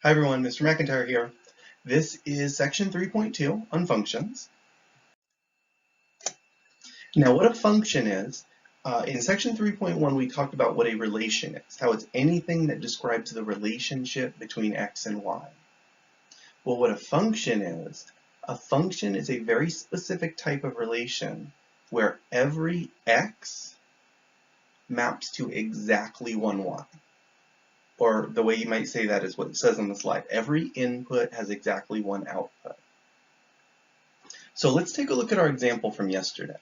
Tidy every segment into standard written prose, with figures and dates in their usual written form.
Hi everyone, Mr. McIntyre here. This is section 3.2 on functions. Now what a function is, in section 3.1 we talked about what a relation is, how it's anything that describes the relationship between x and y. Well, what a function is a very specific type of relation where every x maps to exactly one y. Or the way you might say that is what it says on the slide. Every input has exactly one output. So let's take a look at our example from yesterday.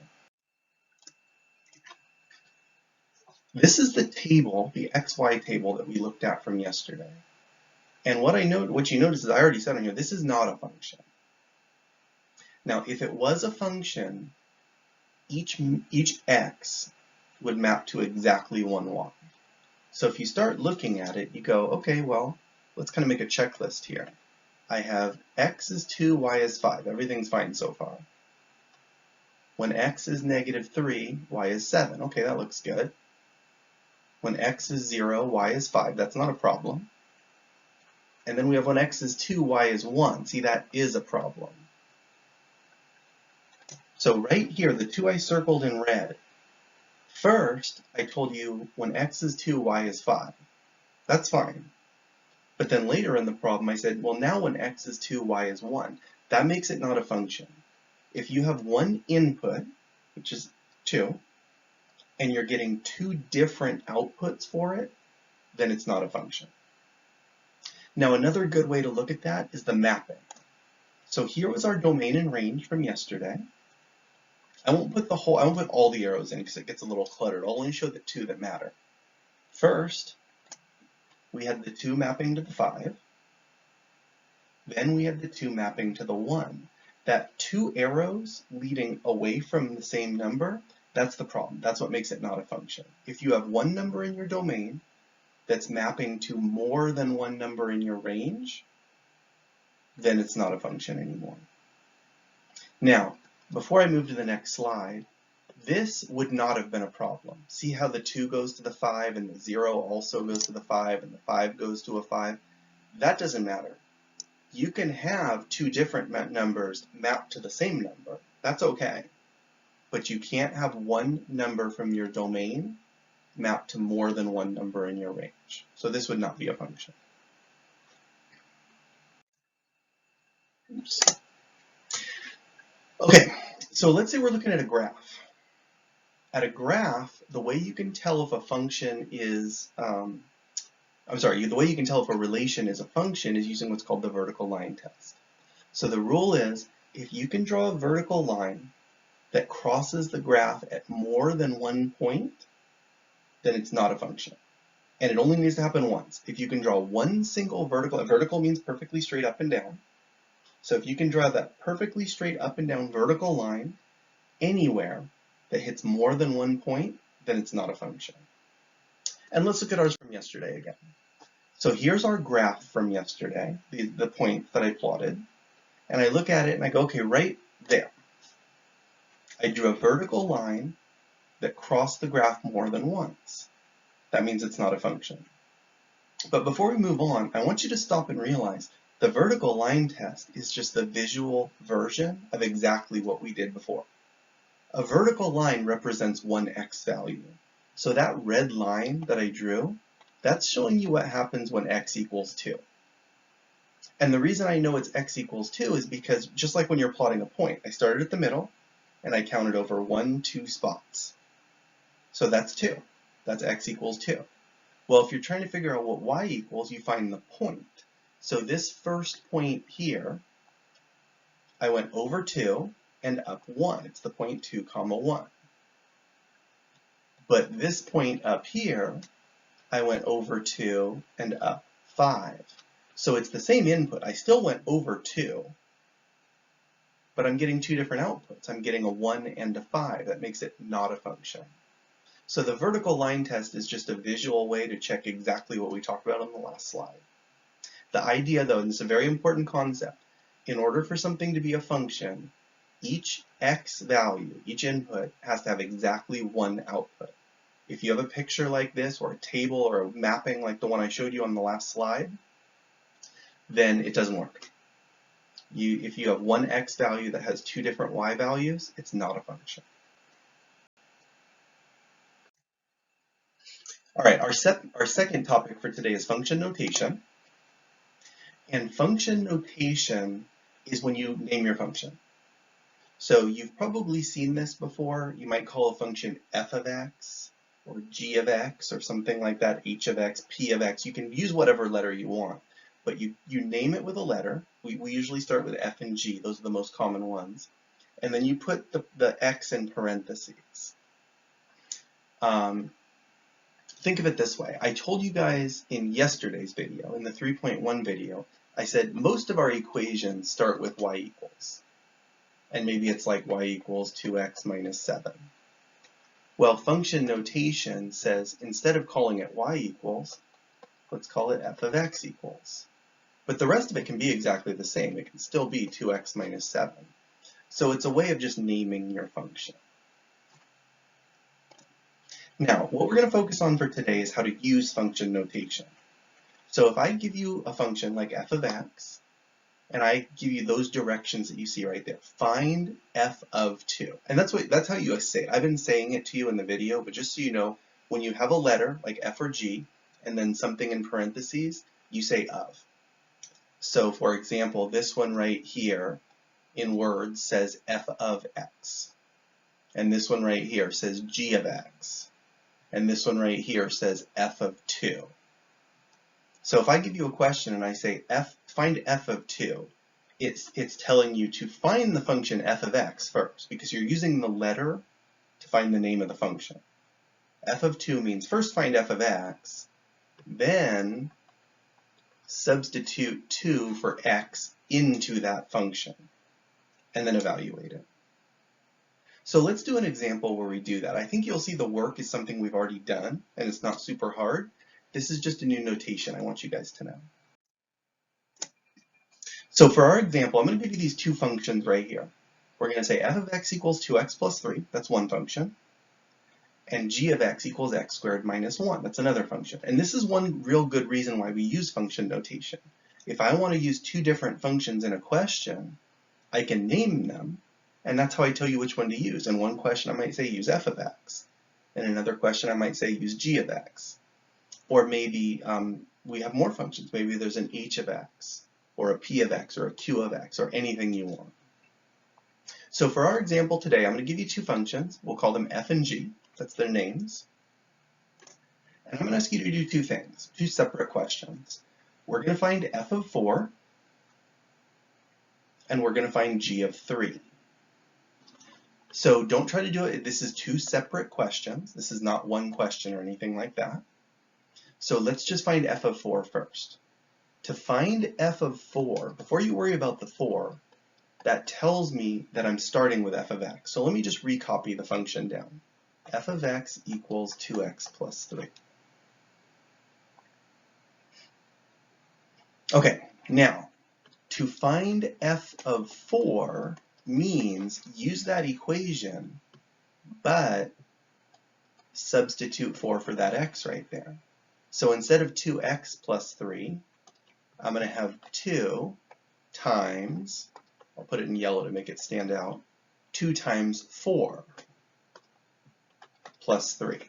This is the table, the XY table that we looked at from yesterday. And what you notice is I already said on here, this is not a function. Now, if it was a function, each x would map to exactly one y. So if you start looking at it, you go, okay, well, let's kind of make a checklist here. I have x is 2, y is 5. Everything's fine so far. When x is -3, y is 7. Okay, that looks good. When x is 0, y is 5. That's not a problem. And then we have when x is 2, y is 1. See, that is a problem. So right here, the two I circled in red. First, I told you when x is 2, y is 5. That's fine. But then later in the problem, I said, well, now when x is 2, y is 1. That makes it not a function. If you have one input, which is 2, and you're getting two different outputs for it, then it's not a function. Now, another good way to look at that is the mapping. So here was our domain and range from yesterday. I won't put all the arrows in because it gets a little cluttered. I'll only show the two that matter. First, we had the 2 mapping to the 5. Then we had the 2 mapping to the 1. That 2 arrows leading away from the same number, that's the problem. That's what makes it not a function. If you have one number in your domain that's mapping to more than one number in your range, then it's not a function anymore. Now, before I move to the next slide, this would not have been a problem. See how the 2 goes to the 5 and the 0 also goes to the 5 and the 5 goes to a 5? That doesn't matter. You can have two different numbers mapped to the same number. That's okay. But you can't have one number from your domain mapped to more than one number in your range. So this would not be a function. Oops. Okay, so let's say we're looking at a graph. At a graph, the way you can tell if a function is, the way you can tell if a relation is a function is using what's called the vertical line test. So the rule is, if you can draw a vertical line that crosses the graph at more than one point, then it's not a function. And it only needs to happen once. If you can draw one single vertical, a vertical means perfectly straight up and down. So if you can draw that perfectly straight up and down vertical line anywhere that hits more than one point, then it's not a function. And let's look at ours from yesterday again. So here's our graph from yesterday, the point that I plotted. And I look at it and I go, okay, right there. I drew a vertical line that crossed the graph more than once. That means it's not a function. But before we move on, I want you to stop and realize the vertical line test is just the visual version of exactly what we did before. A vertical line represents one x value. So that red line that I drew, that's showing you what happens when x equals 2. And the reason I know it's x equals 2 is because just like when you're plotting a point, I started at the middle and I counted over 1, 2 spots. So that's 2. That's x equals 2. Well, if you're trying to figure out what y equals, you find the point. So this first point here, I went over 2 and up 1. It's the point 2, 1. But this point up here, I went over 2 and up 5. So it's the same input. I still went over 2, but I'm getting two different outputs. I'm getting a 1 and a 5. That makes it not a function. So the vertical line test is just a visual way to check exactly what we talked about on the last slide. The idea, though, and this is a very important concept, in order for something to be a function, each x value, each input, has to have exactly one output. If you have a picture like this, or a table, or a mapping like the one I showed you on the last slide, then it doesn't work. If you have one x value that has two different y values, it's not a function. All right, our second topic for today is function notation. And function notation is when you name your function. So you've probably seen this before. You might call a function f of x, or g of x, or something like that, h of x, p of x. You can use whatever letter you want, but you name it with a letter. We usually start with f and g. Those are the most common ones. And then you put the x in parentheses. Think of it this way. I told you guys in yesterday's video, in the 3.1 video, I said most of our equations start with y equals. And maybe it's like y equals 2x minus 7. Well, function notation says instead of calling it y equals, let's call it f of x equals. But the rest of it can be exactly the same. It can still be 2x minus 7. So it's a way of just naming your function. Now, what we're going to focus on for today is how to use function notation. So if I give you a function like f of x, and I give you those directions that you see right there, find f of 2. And that's how you say it. I've been saying it to you in the video, but just so you know, when you have a letter like f or g, and then something in parentheses, you say of. So for example, this one right here in words says f of x. And this one right here says g of x. And this one right here says f of 2. So if I give you a question and I say find f of 2, it's telling you to find the function f of x first, because you're using the letter to find the name of the function. F of 2 means first find f of x, then substitute 2 for x into that function, and then evaluate it. So let's do an example where we do that. I think you'll see the work is something we've already done, and it's not super hard. This is just a new notation I want you guys to know. So for our example, I'm going to give you these two functions right here. We're going to say f of x equals 2x plus 3, that's one function, and g of x equals x squared minus 1, that's another function. And this is one real good reason why we use function notation. If I want to use two different functions in a question, I can name them, and that's how I tell you which one to use. In one question I might say use f of x. In another question I might say use g of x. Or maybe we have more functions. Maybe there's an h of x, or a p of x, or a q of x, or anything you want. So for our example today, I'm going to give you two functions. We'll call them f and g. That's their names. And I'm going to ask you to do two things, two separate questions. We're going to find f of 4, and we're going to find g of 3. So don't try to do it. This is two separate questions. This is not one question or anything like that. So let's just find f of 4 first. To find f of 4, before you worry about the 4, that tells me that I'm starting with f of x. So let me just recopy the function down. F of x equals 2x plus 3. Okay, now, to find f of 4 means use that equation, but substitute 4 for that x right there. So instead of 2x plus 3, I'm going to have 2 times, I'll put it in yellow to make it stand out, 2 times 4 plus 3.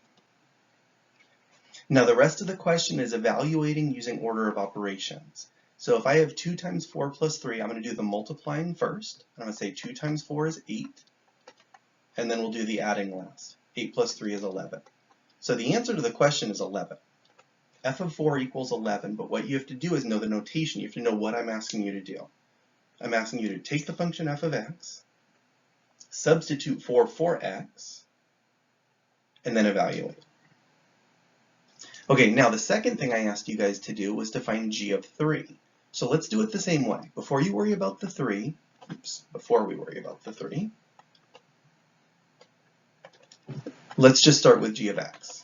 Now the rest of the question is evaluating using order of operations. So if I have 2 times 4 plus 3, I'm going to do the multiplying first. I'm going to say 2 times 4 is 8, and then we'll do the adding last. 8 plus 3 is 11. So the answer to the question is 11. F of 4 equals 11, but what you have to do is know the notation. You have to know what I'm asking you to do. I'm asking you to take the function f of x, substitute 4 for x, and then evaluate. Okay, now the second thing I asked you guys to do was to find g of 3. So let's do it the same way. Before we worry about the 3, let's just start with g of x.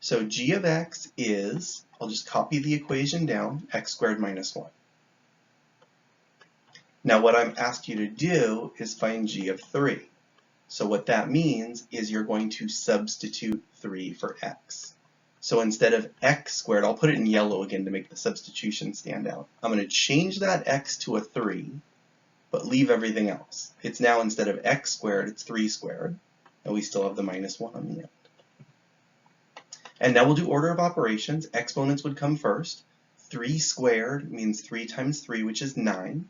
So g of x is, I'll just copy the equation down, x squared minus 1. Now what I'm asked you to do is find g of 3. So what that means is you're going to substitute 3 for x. So instead of x squared, I'll put it in yellow again to make the substitution stand out. I'm going to change that x to a 3, but leave everything else. It's now, instead of x squared, it's 3 squared, and we still have the minus 1 on the end. And now we'll do order of operations. Exponents would come first. 3 squared means 3 times 3, which is 9.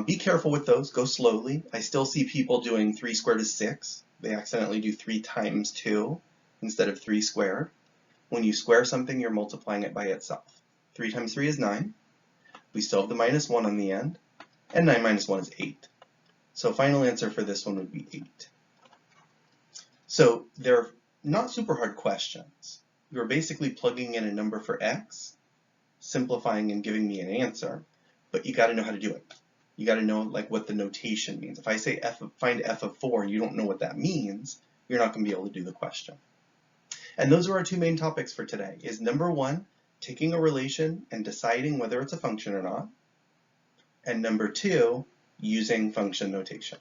Be careful with those. Go slowly. I still see people doing 3 squared is 6. They accidentally do 3 times 2 instead of 3 squared. When you square something, you're multiplying it by itself. 3 times 3 is 9. We still have the minus 1 on the end. And 9 minus 1 is 8. So final answer for this one would be 8. So they're not super hard questions. You're basically plugging in a number for x, simplifying and giving me an answer, but you got to know how to do it. You got to know like what the notation means. If I say find f of 4 and you don't know what that means, you're not going to be able to do the question. And those are our two main topics for today. Is number 1, taking a relation and deciding whether it's a function or not, and number 2, using function notation.